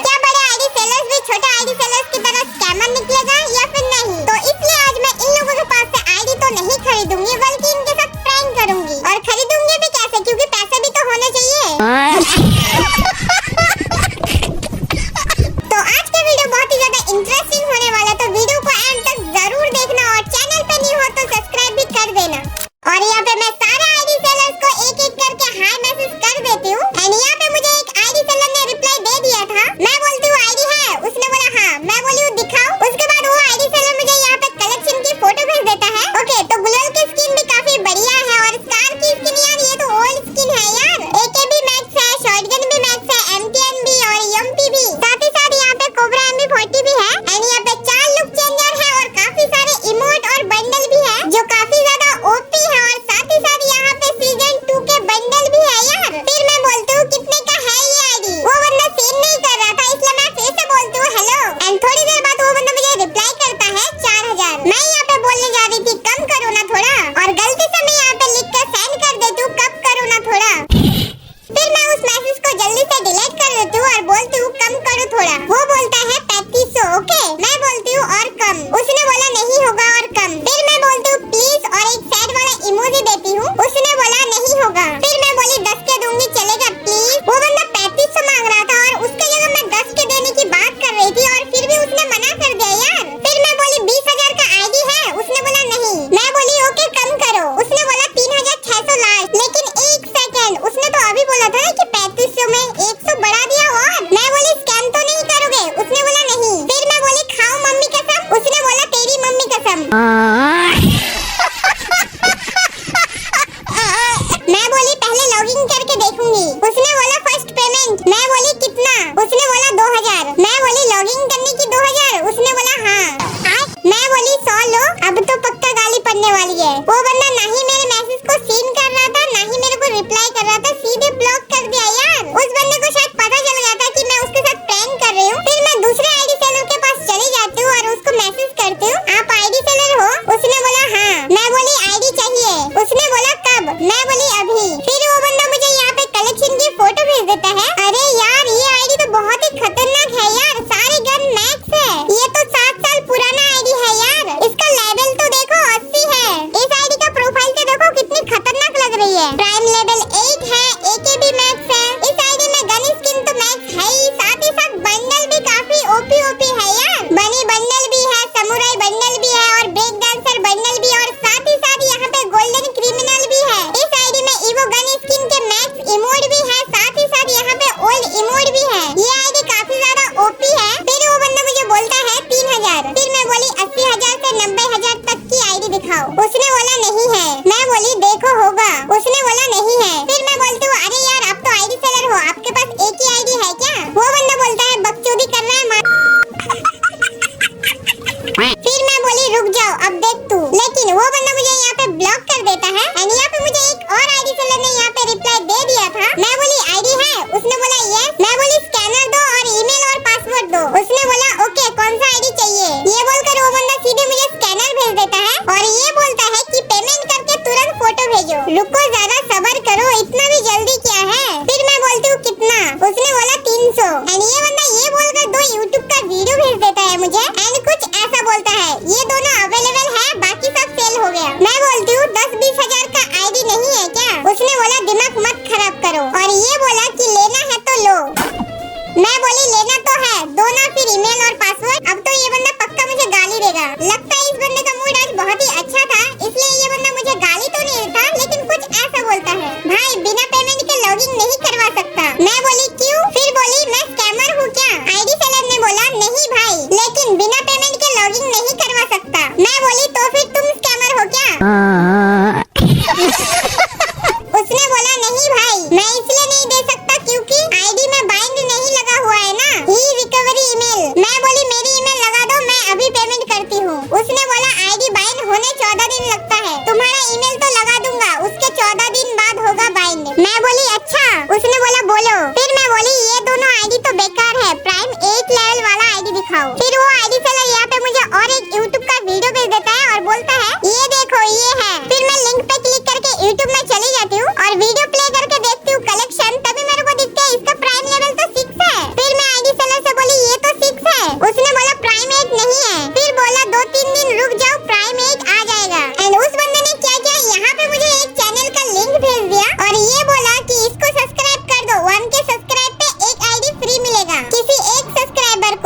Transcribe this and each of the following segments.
क्या बड़े ID sellers भी छोटे आईडी सेलर्स की तरह स्कैमर निकलेगा या फिर नहीं? तो इसलिए आज मैं इन लोगों के पास से आईडी तो नहीं खरीदूंगी बल्कि इनके साथ प्रैंक करूंगी। और खरीदूंगी भी कैसे, क्योंकि पैसे भी तो होने चाहिए। तो आज का वीडियो बहुत ही ज्यादा इंटरेस्टिंग होने वाला है, तो वीडियो को एंड तक जरूर देखना और चैनल पे नहीं हो तो सब्सक्राइब भी कर देना। और यहाँ पे मैं सारे आईडी सेलर्स को एक एक करके हाय मैसेज कर देती हूँ। एंड यहाँ पे मुझे एक आईडी सेलर ने रिप्लाई दे दिया था। मैं बोलती हूँ आईडी है, उसने बोला हाँ। मैं बोली हूँ दिखाओ। उसके बाद वो आईडी सेलर मुझे यहाँ पे कलेक्शन की फोटो भेज देता है। ओके, तो ग्लोअल की स्किन भी काफी बढ़िया है और स्कार की स्किन यार ये तो ओल्ड स्किन है यार। एके भी मैक्स है, शॉटगन भी मैक्स है, एमटीएन भी और एमपी भी, साथ ही साथ यहाँ पे कोबरा एमपी40 भी है। एंड यहाँ पे 4 लुक चेंजर है और काफी सारे इमोट और बंडल भी है जो काफी ज्यादा ओपी है। और साथ ही साथ यहाँ पे सीजन 2 के बंडल भी है यार। फिर मैं बोलती हूँ कितने का है ये आईडी? वो बंदा सीन नहीं कर रहा था, इसलिए मैं फिर से बोलती हूँ हेलो। एंड थोड़ी देर बाद वो बंदा मुझे रिप्लाई करता है 4000। मैं यहाँ पे बोलने जा रही थी कम करो ना थोड़ा, और गलती से मैं यहाँ पे लिख कर सेंड कर देती हूँ कब करो ना थोड़ा। फिर मैं उस मैसेज को जल्दी से डिलीट कर देती हूँ और बोलती हूँ कम करो थोड़ा। वो बोलता है 3500। ओके, मैं बोलती हूँ और कम। उसने बोला नहीं होगा और कम। फिर मैं बोलती हूँ प्लीज और एक सैड वाला इमोजी देती हूँ। उसने बोला नहीं होगा। फिर मैं बोली 10 के दूंगी चलेगा प्लीज। वो बंदा 3500 मांग रहा था और उसके जगह मैं 10 के देने की बात कर रही थी और फिर भी उसने मना कर दिया यार। फिर मैं बोली 20000 का आईडी है? उसने बोला नहीं। मैं बोली ओके कम करो। उसने बोला 3600 लास्ट। लेकिन एक सेकंड, उसने तो अभी बोला था ना कि 3500 में 100 बढ़ा दिया। और मैं बोली स्कैम तो नहीं करोगे? उसने बोला नहीं। फिर मैं बोली खाओ मम्मी कसम? उसने बोला तेरी मम्मी कसम। मैं बोली पहले लॉगिन करके देखूंगी। उसने बोला फर्स्ट पेमेंट। मैं बोली कितना? उसने बोला 2000। मैं बोली लॉगिन करने की 2000? उसने बोला हाँ। मैं बोली 100 लो, अब तो पक्का गाली पड़ने वाली है। वो बंदा ना ही मेरे मैसेज को सीन कर रहा था ना ही मेरे को रिप्लाई कर रहा था, सीधे ब्लॉक कर दिया यार। उस बंदे को शायद पता चल गया था कि मैं उसके साथ प्रैंक कर रही हूँ। फिर मैं दूसरे आईडी सेलर के पास चली जाती हूँ और उसको मैसेज करती हूँ आप आईडी सेलर हो? उसने बोला हाँ। मैं बोली आईडी चाहिए? उसने बोला कब? मैं बोली अभी। फिर वो बंदा मुझे यहाँ पे कलेक्शन की फोटो भेज देता है। अरे यार ये आईडी तो बहुत ही खतरनाक है यार, सारे गन मैक्स है। ये तो 7 साल पुराना आईडी है यार। इसका लेवल तो देखो 80 है। इस आईडी का प्रोफाइल तो देखो कितनी खतरनाक लग रही है। प्राइम लेवल 8 है, एके भी मैक्स है। इस आईडी में गन स्किन तो मैक्स है ही, साथ ही साथ बंडल भी काफी ओपी है यार। बनी बंडल भी है, समुराई बंडल भी है और ब्रेक डांसर बंडल भी, और साथ ही साथ यहाँ पे गोल्डन क्रिमिनल भी है। इस आईडी में इवो गन स्किन के मैक्स इमोट भी है, साथ ही साथ यहाँ पे ओल्ड इमोट भी है। ये आईडी काफी ज्यादा ओपी है। फिर वो बंदा मुझे बोलता है 3000। फिर मैं बोली 80000 से 90000 तक की आईडी दिखाओ। उसने बोला नहीं है। मैं बोली देखो होगा। उसने बोला नहीं है। फिर मैं बोलती हूँ अरे यार आप तो आईडी सेलर हो, आपके पास एक ही आईडी है क्या? वो बंदा बोलता है बकचोदी कर रहा है। फिर मैं बोली रुक जाओ अब देख तू। लेकिन वो बंदा मुझे यहाँ पे ब्लॉक कर देता है। एंड यहाँ पे मुझे एक और आईडी सेलर ने यहाँ पे रिप्लाई दे दिया था। मैं बोली आईडी है? उसने बोला यस। मैं बोली स्कैनर दो और ईमेल और पासवर्ड दो। उसने बोला ओके कौन सा आईडी चाहिए? ये बोलकर वो बंदा सीधे मुझे स्कैनर भेज देता है और ये बोलता है कि पेमेंट करके तुरंत फोटो भेजो। रुको जरा सब्र करो, इतना भी जल्दी क्या है? फिर मैं बोलती हूँ कितना? उसने बोला 300। एंड ये बंदा ये बोलकर 2 यूट्यूब का वीडियो भेज देता है मुझे। एंड कुछ ऐसा बोलता है ये दोनों अवेलेबल है, बाकी सब सेल हो गया। मैं बोलती हूँ 10-20 हजार का आईडी नहीं है क्या? उसने बोला दिमाग मत खराब करो और ये बोला कि लेना है तो लो। मैं बोली लेना तो है, दो ना फिर ईमेल और पासवर्ड। अब तो ये बंदा पक्का मुझे गाली देगा। लगता है इस बंदे का मूड आज बहुत ही अच्छा था, इसलिए ये बंदा मुझे गाली तो नहीं देता लेकिन कुछ ऐसा बोलता है भाई बिना पेमेंट के लॉगिन नहीं करवा सकता। मैं बोली क्यों? फिर बोली मैं स्कैमर हूँ क्या? आईडी सेलर ने बोला नहीं भाई, लेकिन बिना पेमेंट के लॉगिन नहीं करवा सकता। मैं बोली तो फिर तुम स्कैमर हो क्या? उसने बोला नहीं भाई मैं इसलिए नहीं दे सकता क्योंकि आईडी में बाइंड नहीं लगा हुआ है ना, ही रिकवरी ईमेल। मैं बोली मेरी ईमेल लगा दो, मैं अभी पेमेंट करती हूँ। उसने बोला आईडी बाइंड होने 14 दिन लगता है, तुम्हारा ईमेल तो लगा दूंगा, उसके 14 दिन बाद होगा बाइंड। मैं बोली अच्छा। उसने बोला बोलो। फिर मैं बोली ये दोनों आईडी तो बेकार है, प्राइम 8 लेवल वाला आईडी दिखाओ। फिर वो आईडी सेलर यहाँ पे मुझे और एक यूट्यूब का वीडियो भेज देता है और बोलता है ये देखो ये है। फिर मैं लिंक पे क्लिक करके यूट्यूब में चली जाती हूँ और वीडियो प्ले करके देखती हूँ कलेक्शन। तभी मेरे को दिखता है इसका प्राइम लेवल तो 6 है। फिर मैं आईडी सेलर से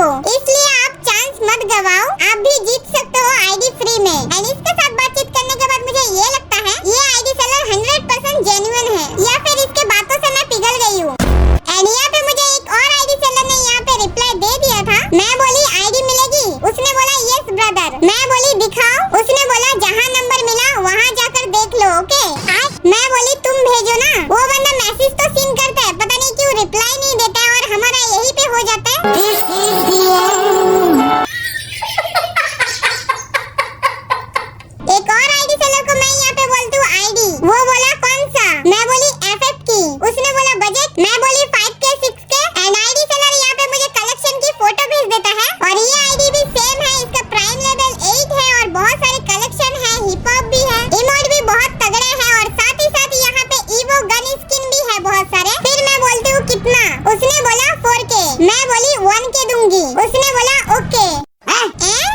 को, इसलिए आप चांस मत गवाओ, आप भी जीत सकते हो आईडी फ्री में। एंड इसके साथ बातचीत करने के बाद मुझे ये लगता है ये आईडी सेलर 100% जेन्युइन है, या फिर इसके बातों से मैं पिघल गई हूँ। एंड यहाँ पे मुझे एक और आईडी सेलर ने यहाँ पे रिप्लाई दे दिया था। मैं बोली आईडी मिलेगी, उसने बोला यस ब्रदर। मैं बोली दिखाओ, उसने बोला जहाँ नंबर मिला वहाँ जाकर देख लो, ओके। मैं बोली तुम भेजो ना। वो बंदा मैसेज तो सीन करता है, पता नहीं क्यों रिप्लाई नहीं देता है और हमारा यही पे हो जाता है। एक और आईडी सेलर को मैं यहाँ पे बोलती हूँ आईडी, वो बोला कौन सा? मैं बोली FF की, उसने बोला बजट, मैं बोली 5K 6K। And ID seller यहाँ पे मुझे कलेक्शन की फोटो भेज देता है और ये आईडी भी सेम है, इसका प्राइम लेवल 8 है और बहुत सारे कलेक्शन है, हिप हॉप भी है, इमोट भी बहुत तगड़े हैं और साथ ही साथ यहाँ पे ईवो गन स्किन भी है बहुत सारे। फिर मैं बोलती हूँ कितना? उसने बोला 4K। मैं बोली 1K दूंगी, उसने बोला ओके।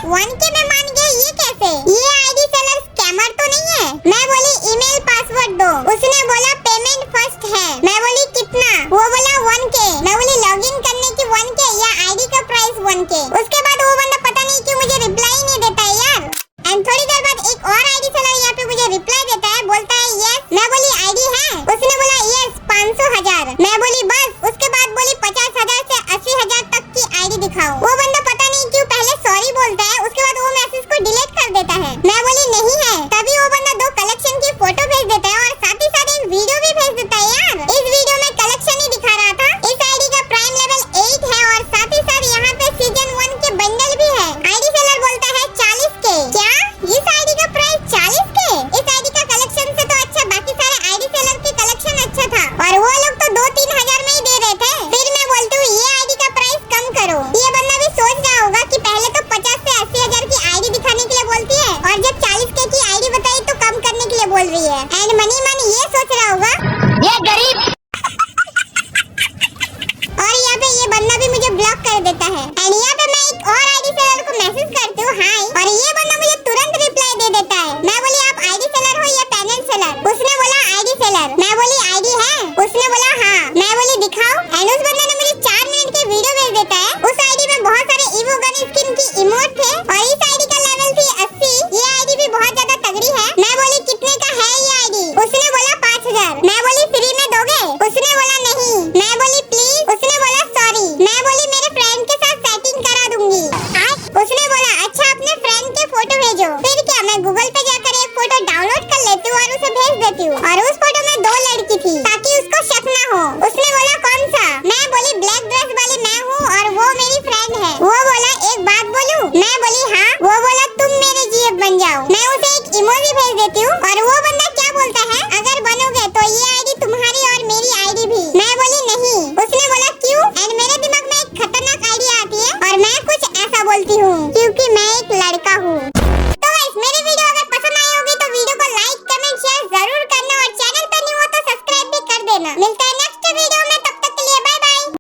1K में मान गया, ये कैसे? ये आईडी सेलर स्कैमर तो नहीं है? मैं बोली ईमेल पासवर्ड दो, उसने बोला पेमेंट फर्स्ट है। मैं बोली कितना? वो बोला 1K। मैं बोली लॉगिन करने की 1K या आईडी का प्राइस 1K। उसके बाद वो बंदा पता नहीं क्यों मुझे रिप्लाई ही नहीं देता है यार। एंड थोड़ी देर बाद एक और आईडी सेलर यहाँ पे मुझे रिप्लाई देता है, बोलता है यस। मैं बोली आईडी है? उसने बोला यस 500,000। मैं बोली बस? उसके बाद बोली 50,000 से 80,000 तक की आईडी दिखाओ। वो बंदा पता नहीं क्यों पहले सॉरी बोलता है, उसके बाद वो मैसेज को डिलीट कर देता है। मैं बोली